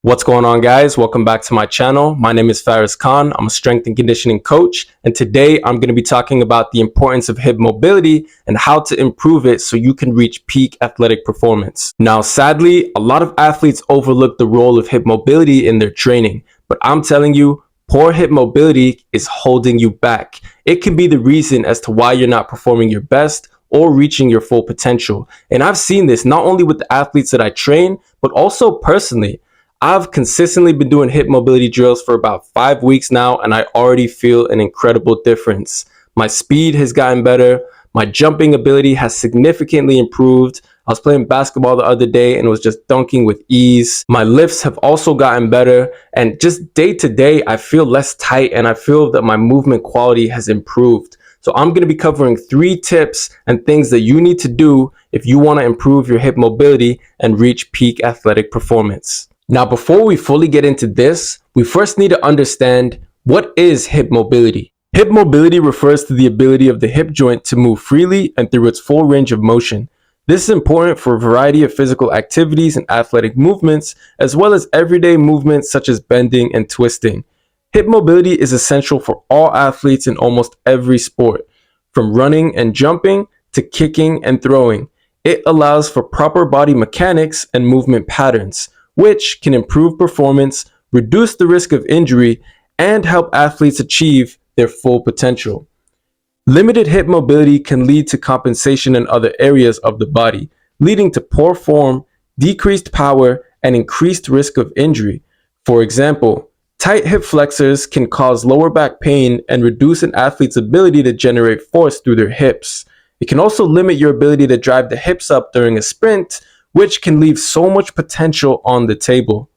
What's going on, guys? Welcome back to my channel. My name is Faris Khan. I'm a strength and conditioning coach, and today I'm going to be talking about the importance of hip mobility and how to improve it so you can reach peak athletic performance. Now, sadly, a lot of athletes overlook the role of hip mobility in their training, but I'm telling you, poor hip mobility is holding you back. It can be the reason as to why you're not performing your best or reaching your full potential. And I've seen this not only with the athletes that I train, but also personally. I've consistently been doing hip mobility drills for about 5 weeks now, and I already feel an incredible difference. My speed has gotten better. My jumping ability has significantly improved. I was playing basketball the other day and was just dunking with ease. My lifts have also gotten better, and just day to day, I feel less tight and I feel that my movement quality has improved. So I'm going to be covering 3 tips and things that you need to do if you want to improve your hip mobility and reach peak athletic performance. Now, before we fully get into this, we first need to understand, what is hip mobility? Hip mobility refers to the ability of the hip joint to move freely and through its full range of motion. This is important for a variety of physical activities and athletic movements, as well as everyday movements such as bending and twisting. Hip mobility is essential for all athletes in almost every sport, from running and jumping to kicking and throwing. It allows for proper body mechanics and movement patterns, which can improve performance, reduce the risk of injury, and help athletes achieve their full potential. Limited hip mobility can lead to compensation in other areas of the body, leading to poor form, decreased power, and increased risk of injury. For example, tight hip flexors can cause lower back pain and reduce an athlete's ability to generate force through their hips. It can also limit your ability to drive the hips up during a sprint, which can leave so much potential on the table.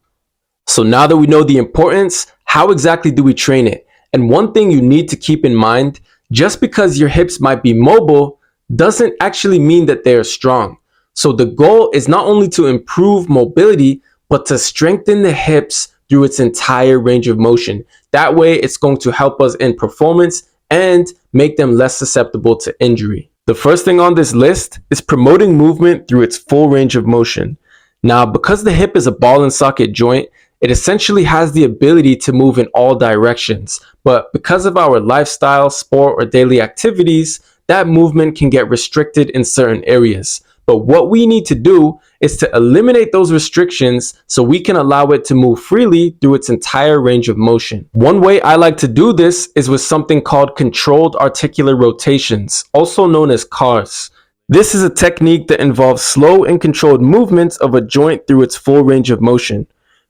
So now that we know the importance, how exactly do we train it? And one thing you need to keep in mind, just because your hips might be mobile doesn't actually mean that they are strong. So the goal is not only to improve mobility, but to strengthen the hips through its entire range of motion. That way it's going to help us in performance and make them less susceptible to injury. The first thing on this list is promoting movement through its full range of motion. Now, because the hip is a ball and socket joint, it essentially has the ability to move in all directions. But because of our lifestyle, sport, or daily activities, that movement can get restricted in certain areas. But what we need to do is to eliminate those restrictions so we can allow it to move freely through its entire range of motion. One way I like to do this is with something called controlled articular rotations, also known as CARs. This is a technique that involves slow and controlled movements of a joint through its full range of motion.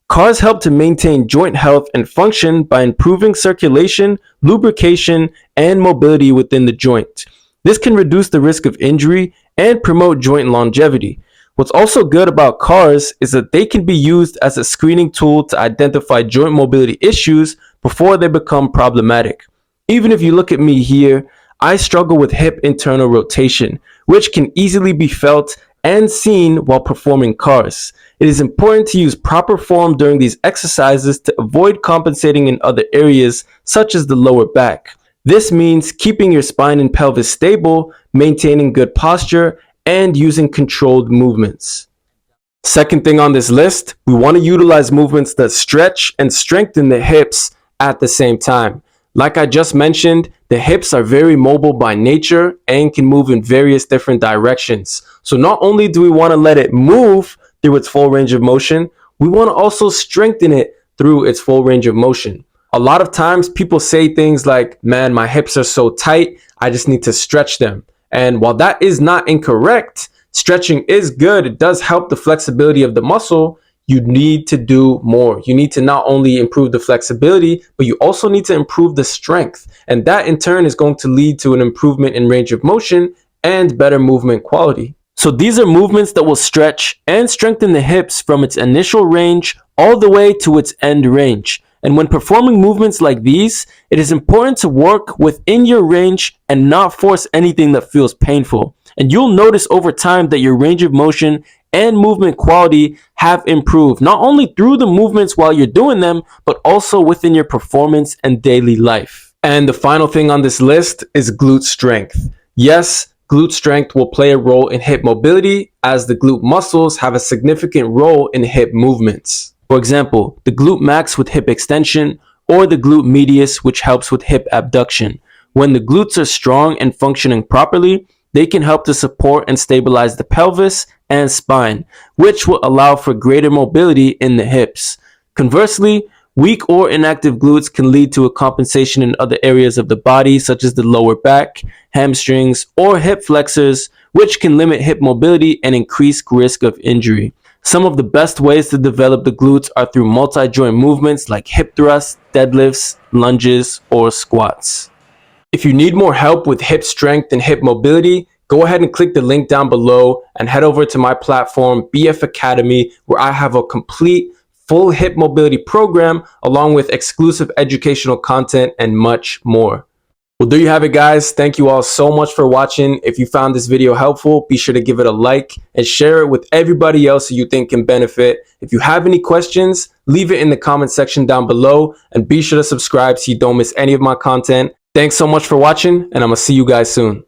CARs help to maintain joint health and function by improving circulation, lubrication, and mobility within the joint. This can reduce the risk of injury and promote joint longevity. What's also good about CARs is that they can be used as a screening tool to identify joint mobility issues before they become problematic. Even if you look at me here, I struggle with hip internal rotation, which can easily be felt and seen while performing CARs. It is important to use proper form during these exercises to avoid compensating in other areas such as the lower back. This means keeping your spine and pelvis stable, maintaining good posture, and using controlled movements. Second thing on this list, we want to utilize movements that stretch and strengthen the hips at the same time. Like I just mentioned, the hips are very mobile by nature and can move in various different directions. So not only do we want to let it move through its full range of motion, we want to also strengthen it through its full range of motion. A lot of times people say things like, man, my hips are so tight, I just need to stretch them. And while that is not incorrect, stretching is good. It does help the flexibility of the muscle. You need to do more. You need to not only improve the flexibility, but you also need to improve the strength. And that in turn is going to lead to an improvement in range of motion and better movement quality. So these are movements that will stretch and strengthen the hips from its initial range all the way to its end range. And when performing movements like these, it is important to work within your range and not force anything that feels painful. And you'll notice over time that your range of motion and movement quality have improved, not only through the movements while you're doing them, but also within your performance and daily life. And the final thing on this list is glute strength. Yes, glute strength will play a role in hip mobility, as the glute muscles have a significant role in hip movements. For example, the glute max with hip extension, or the glute medius, which helps with hip abduction. When the glutes are strong and functioning properly, they can help to support and stabilize the pelvis and spine, which will allow for greater mobility in the hips. Conversely, weak or inactive glutes can lead to a compensation in other areas of the body, such as the lower back, hamstrings, or hip flexors, which can limit hip mobility and increase risk of injury. Some of the best ways to develop the glutes are through multi-joint movements like hip thrusts, deadlifts, lunges, or squats. If you need more help with hip strength and hip mobility, go ahead and click the link down below and head over to my platform, BF Academy, where I have a complete full hip mobility program along with exclusive educational content and much more. Well, there you have it, guys. Thank you all so much for watching. If you found this video helpful, be sure to give it a like and share it with everybody else who you think can benefit. If you have any questions, leave it in the comment section down below, and be sure to subscribe so you don't miss any of my content. Thanks so much for watching, and I'm gonna see you guys soon.